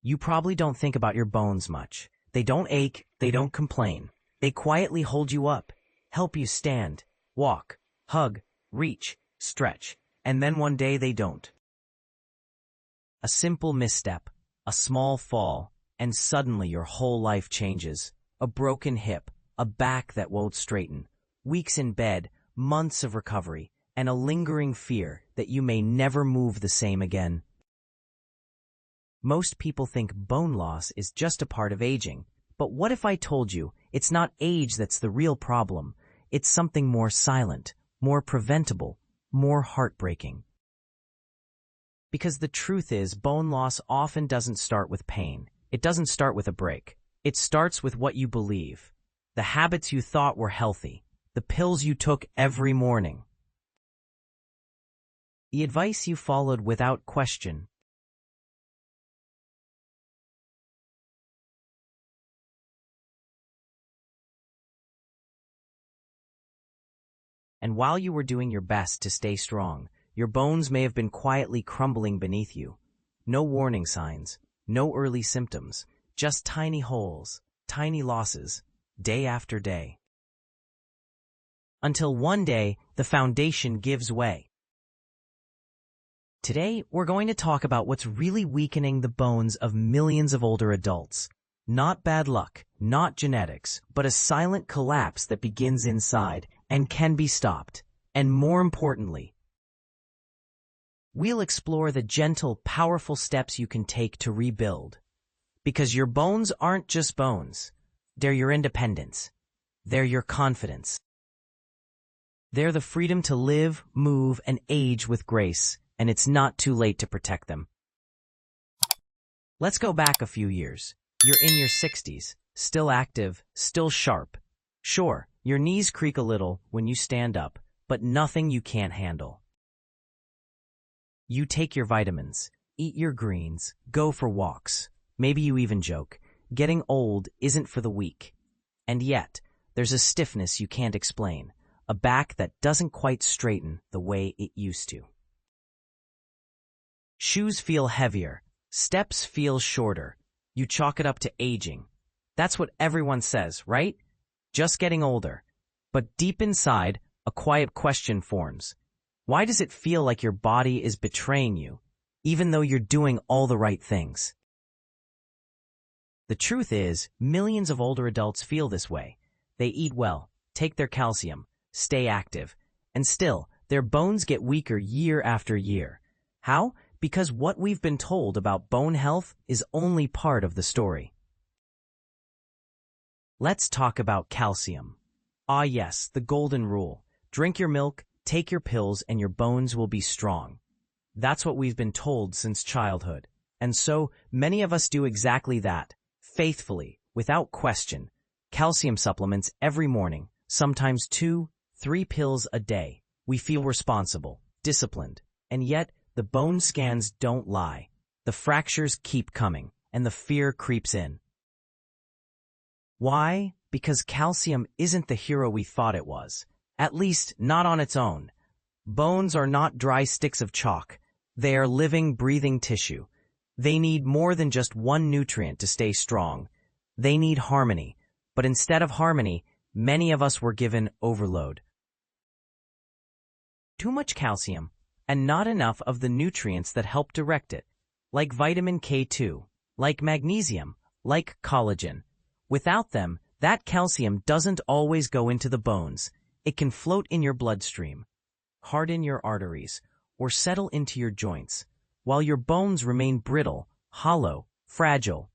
You probably don't think about your bones much. They don't ache, they don't complain. They quietly hold you up, help you stand, walk, hug, reach, stretch, and then one day they don't. A simple misstep, a small fall, and suddenly your whole life changes. A broken hip, a back that won't straighten, weeks in bed, months of recovery, and a lingering fear that you may never move the same again. Most people think bone loss is just a part of aging, but what if I told you it's not age that's the real problem, it's something more silent, more preventable, more heartbreaking? Because the truth is, bone loss often doesn't start with pain. It doesn't start with a break. It starts with what you believe, the habits you thought were healthy, the pills you took every morning, the advice you followed without question. And while you were doing your best to stay strong, your bones may have been quietly crumbling beneath you. No warning signs, no early symptoms, just tiny holes, tiny losses, day after day. Until one day, the foundation gives way. Today, we're going to talk about what's really weakening the bones of millions of older adults. Not bad luck, not genetics, but a silent collapse that begins inside and can be stopped. And more importantly, we'll explore the gentle, powerful steps you can take to rebuild. Because your bones aren't just bones. They're your independence. They're your confidence. They're the freedom to live, move, and age with grace, and it's not too late to protect them. Let's go back a few years. You're in your 60s, still active, still sharp. Sure, your knees creak a little when you stand up, but nothing you can't handle. You take your vitamins, eat your greens, go for walks. Maybe you even joke, getting old isn't for the weak. And yet, there's a stiffness you can't explain, a back that doesn't quite straighten the way it used to. Shoes feel heavier, steps feel shorter. You chalk it up to aging. That's what everyone says, right? Just getting older. But deep inside, a quiet question forms. Why does it feel like your body is betraying you, even though you're doing all the right things? The truth is, millions of older adults feel this way. They eat well, take their calcium, stay active, and still, their bones get weaker year after year. How? Because what we've been told about bone health is only part of the story. Let's talk about calcium. Ah yes, the golden rule. Drink your milk, take your pills, and your bones will be strong. That's what we've been told since childhood. And so, many of us do exactly that, faithfully, without question. Calcium supplements every morning, sometimes 2, 3 pills a day. We feel responsible, disciplined, and yet, the bone scans don't lie. The fractures keep coming, and the fear creeps in. Why? Because calcium isn't the hero we thought it was. At least, not on its own. Bones are not dry sticks of chalk. They are living, breathing tissue. They need more than just one nutrient to stay strong. They need harmony. But instead of harmony, many of us were given overload. Too much calcium, and not enough of the nutrients that help direct it, like vitamin K2, like magnesium, like collagen. Without them, that calcium doesn't always go into the bones. It can float in your bloodstream, harden your arteries, or settle into your joints, while your bones remain brittle, hollow, fragile.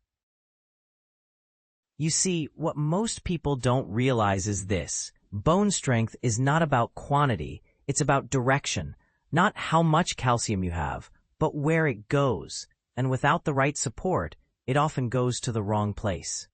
You see, what most people don't realize is this. Bone strength is not about quantity, it's about direction. Not how much calcium you have, but where it goes. And without the right support, it often goes to the wrong place.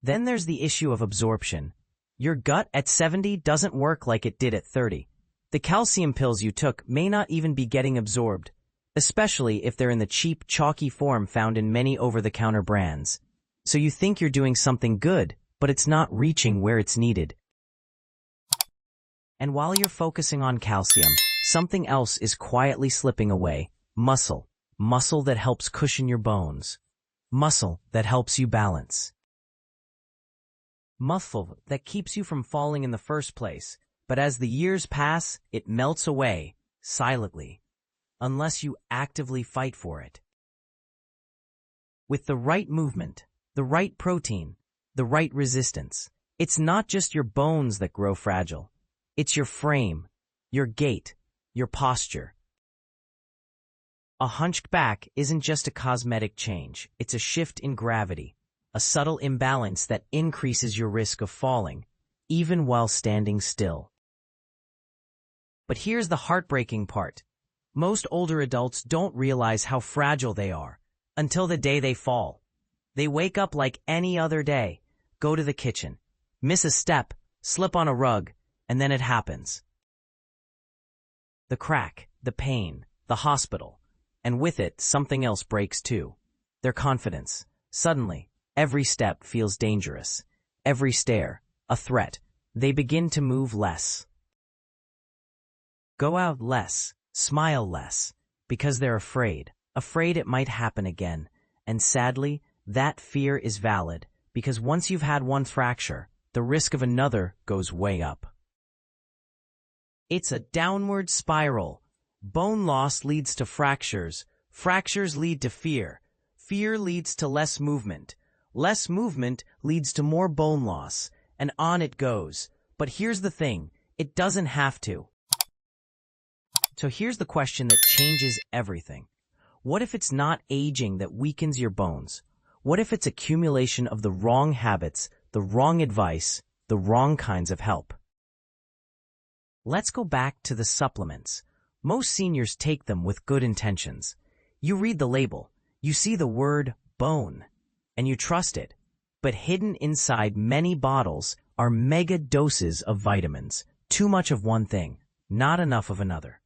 Then there's the issue of absorption. Your gut at 70 doesn't work like it did at 30. The calcium pills you took may not even be getting absorbed, especially if they're in the cheap, chalky form found in many over-the-counter brands. So you think you're doing something good, but it's not reaching where it's needed. And while you're focusing on calcium, something else is quietly slipping away. Muscle. muscle that helps cushion your bones, muscle that helps you balance, muscle that keeps you from falling in the first place, but as the years pass, it melts away, silently, unless you actively fight for it. With the right movement, the right protein, the right resistance, it's not just your bones that grow fragile. It's your frame, your gait, your posture. A hunched back isn't just a cosmetic change, it's a shift in gravity, a subtle imbalance that increases your risk of falling, even while standing still. But here's the heartbreaking part. Most older adults don't realize how fragile they are until the day they fall. They wake up like any other day, go to the kitchen, miss a step, slip on a rug, and then it happens. The crack, the pain, the hospital, and with it, something else breaks too. Their confidence. Suddenly, every step feels dangerous. Every stare, a threat. They begin to move less. Go out less, smile less, because they're afraid it might happen again. And sadly, that fear is valid, because once you've had one fracture, the risk of another goes way up. It's a downward spiral. Bone loss leads to fractures. Fractures lead to fear. Fear leads to less movement. Less movement leads to more bone loss. And on it goes. But here's the thing. It doesn't have to. So here's the question that changes everything. What if it's not aging that weakens your bones? What if it's accumulation of the wrong habits, the wrong advice, the wrong kinds of help? Let's go back to the supplements. Most seniors take them with good intentions. You read the label, you see the word bone, and you trust it. But hidden inside many bottles are mega doses of vitamins. Too much of one thing, not enough of another.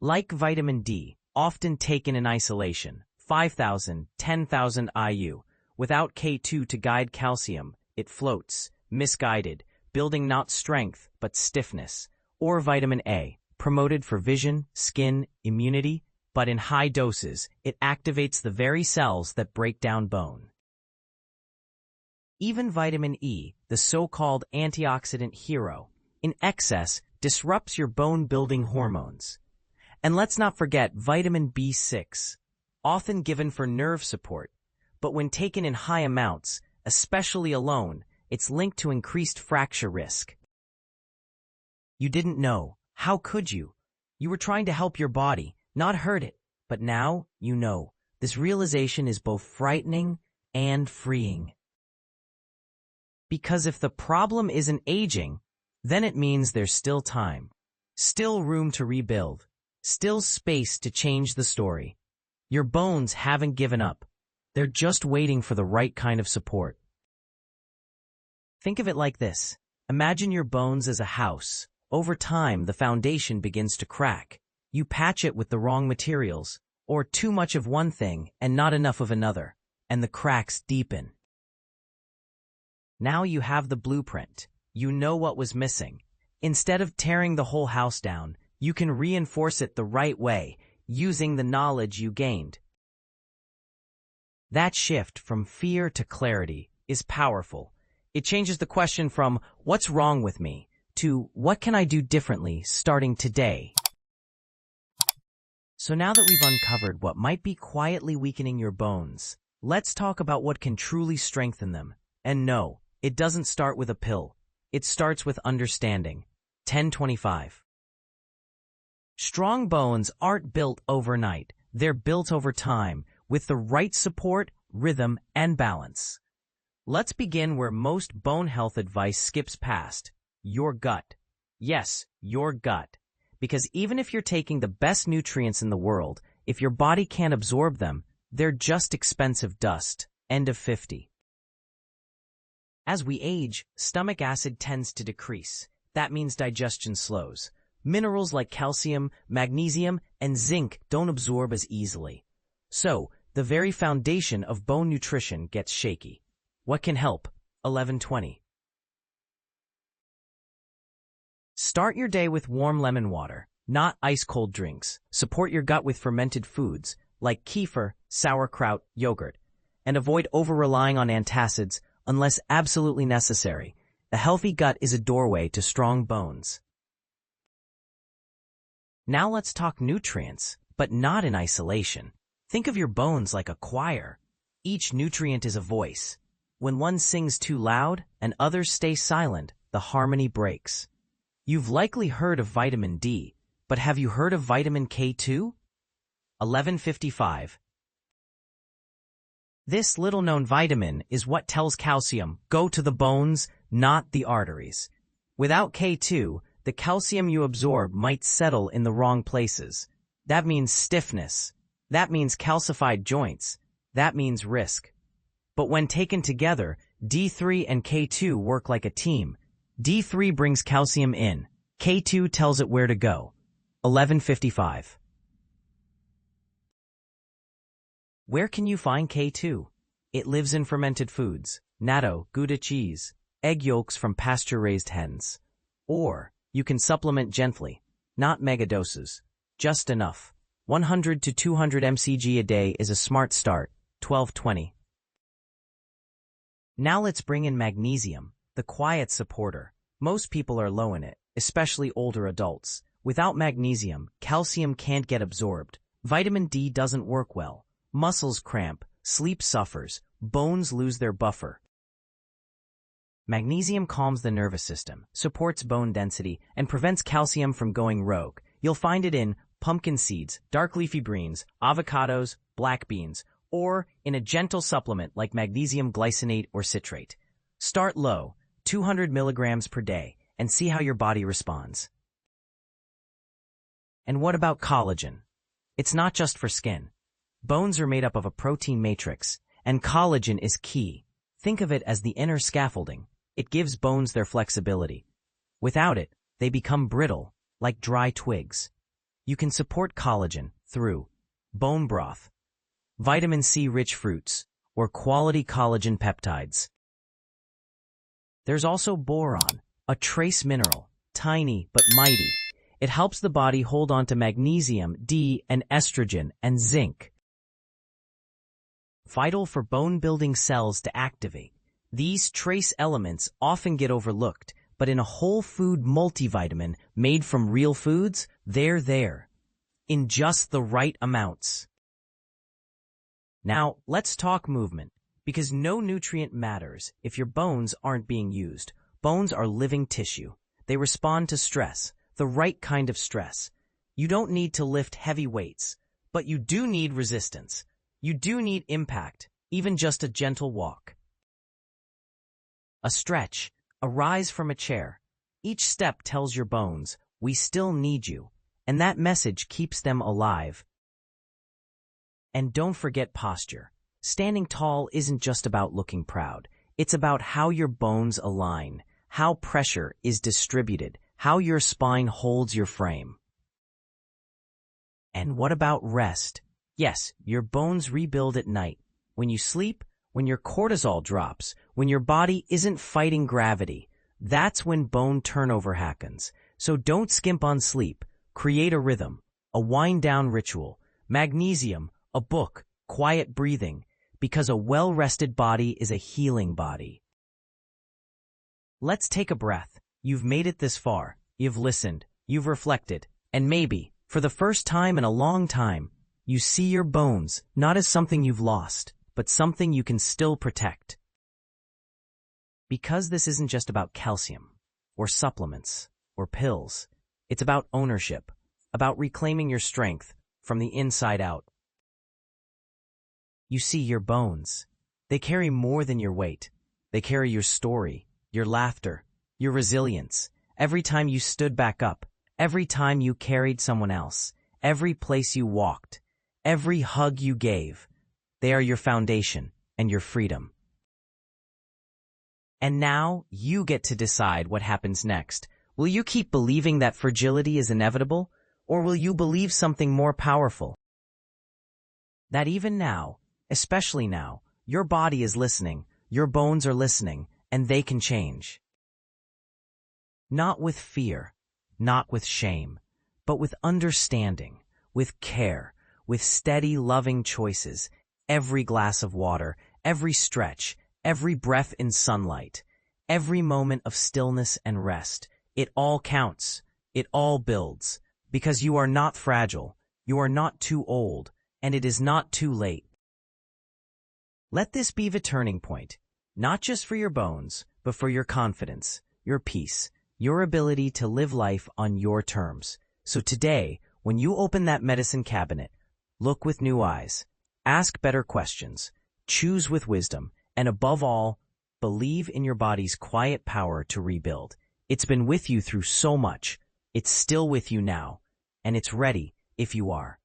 Like vitamin D, often taken in isolation, 5,000, 10,000 IU. Without K2 to guide calcium, it floats, misguided, building not strength, but stiffness. Or vitamin A, promoted for vision, skin, immunity, but in high doses, it activates the very cells that break down bone. Even vitamin E, the so-called antioxidant hero, in excess disrupts your bone-building hormones. And let's not forget vitamin B6, often given for nerve support, but when taken in high amounts, especially alone, it's linked to increased fracture risk. You didn't know. How could you? You were trying to help your body, not hurt it. But now, you know. This realization is both frightening and freeing. Because if the problem isn't aging, then it means there's still time. Still room to rebuild. Still space to change the story. Your bones haven't given up. They're just waiting for the right kind of support. Think of it like this. Imagine your bones as a house. Over time, the foundation begins to crack. You patch it with the wrong materials, or too much of one thing and not enough of another, and the cracks deepen. Now you have the blueprint. You know what was missing. Instead of tearing the whole house down, you can reinforce it the right way, using the knowledge you gained. That shift from fear to clarity is powerful. It changes the question from, what's wrong with me, to what can I do differently starting today? So now that we've uncovered what might be quietly weakening your bones, let's talk about what can truly strengthen them. And no, it doesn't start with a pill. It starts with understanding. 1025. Strong bones aren't built overnight. They're built over time, with the right support, rhythm, and balance. Let's begin where most bone health advice skips past. Your gut. Yes, your gut. Because even if you're taking the best nutrients in the world, if your body can't absorb them, they're just expensive dust. End of 50. As we age, stomach acid tends to decrease. That means digestion slows. Minerals like calcium, magnesium, and zinc don't absorb as easily. So, the very foundation of bone nutrition gets shaky. What can help? 1120. Start your day with warm lemon water. not ice-cold drinks. Support your gut with fermented foods, like kefir, sauerkraut, yogurt, and avoid over-relying on antacids unless absolutely necessary. A healthy gut is a doorway to strong bones. Now let's talk nutrients, but not in isolation. Think of your bones like a choir. Each nutrient is a voice. When one sings too loud and others stay silent, the harmony breaks. You've likely heard of vitamin D, but have you heard of vitamin K2? 1155. This little-known vitamin is what tells calcium, go to the bones, not the arteries. Without K2, the calcium you absorb might settle in the wrong places. That means stiffness. That means calcified joints. That means risk. But when taken together, D3 and K2 work like a team. D3 brings calcium in. K2 tells it where to go. 1155. Where can you find K2? It lives in fermented foods, natto, Gouda cheese, egg yolks from pasture-raised hens. Or you can supplement gently, not mega doses, just enough. 100 to 200 mcg a day is a smart start. 1220. Now let's bring in magnesium, the quiet supporter. Most people are low in it, especially older adults. Without magnesium, calcium can't get absorbed. Vitamin D doesn't work well. Muscles cramp, sleep suffers, bones lose their buffer. Magnesium calms the nervous system, supports bone density, and prevents calcium from going rogue. You'll find it in pumpkin seeds, dark leafy greens, avocados, black beans, or in a gentle supplement like magnesium glycinate or citrate. Start low, 200 milligrams per day, and see how your body responds. And what about collagen? It's not just for skin. Bones are made up of a protein matrix, and collagen is key. Think of it as the inner scaffolding. It gives bones their flexibility. Without it, they become brittle, like dry twigs. You can support collagen through bone broth, vitamin C-rich fruits, or quality collagen peptides. There's also boron, a trace mineral, tiny but mighty. It helps the body hold on to magnesium, D, and estrogen, and zinc. Vital for bone-building cells to activate. These trace elements often get overlooked, but in a whole food multivitamin made from real foods, they're there, in just the right amounts. Now, let's talk movement, because no nutrient matters if your bones aren't being used. Bones are living tissue. They respond to stress, the right kind of stress. You don't need to lift heavy weights, but you do need resistance. You do need impact, even just a gentle walk. A stretch, a rise from a chair. Each step tells your bones, we still need you, and that message keeps them alive. And don't forget posture. Standing tall isn't just about looking proud. It's about how your bones align, how pressure is distributed, how your spine holds your frame. And what about rest? Yes, your bones rebuild at night. When you sleep, when your cortisol drops, when your body isn't fighting gravity, that's when bone turnover happens. So don't skimp on sleep. Create a rhythm, a wind-down ritual, magnesium, a book, quiet breathing, because a well-rested body is a healing body. Let's take a breath. You've made it this far. You've listened. You've reflected. And maybe, for the first time in a long time, you see your bones not as something you've lost, but something you can still protect. Because this isn't just about calcium, or supplements, or pills. It's about ownership, about reclaiming your strength from the inside out. You see, your bones, they carry more than your weight. They carry your story, your laughter, your resilience. Every time you stood back up, every time you carried someone else, every place you walked, every hug you gave, they are your foundation and your freedom. And now you get to decide what happens next. Will you keep believing that fragility is inevitable, or will you believe something more powerful? That even now, especially now, your body is listening, your bones are listening, and they can change. Not with fear, not with shame, but with understanding, with care, with steady, loving choices. Every glass of water, every stretch, every breath in sunlight, every moment of stillness and rest, it all counts. It all builds. Because you are not fragile, you are not too old, and it is not too late. Let this be the turning point, not just for your bones, but for your confidence, your peace, your ability to live life on your terms. So today, when you open that medicine cabinet, look with new eyes, ask better questions, choose with wisdom, and above all, believe in your body's quiet power to rebuild. It's been with you through so much. It's still with you now, and it's ready if you are.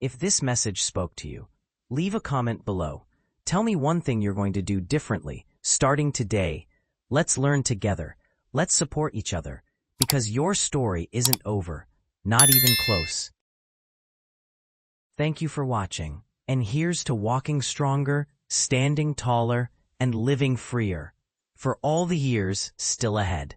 If this message spoke to you, leave a comment below. Tell me one thing you're going to do differently, starting today. Let's learn together. Let's support each other, because your story isn't over, not even close. Thank you for watching, and here's to walking stronger, standing taller, and living freer, for all the years still ahead.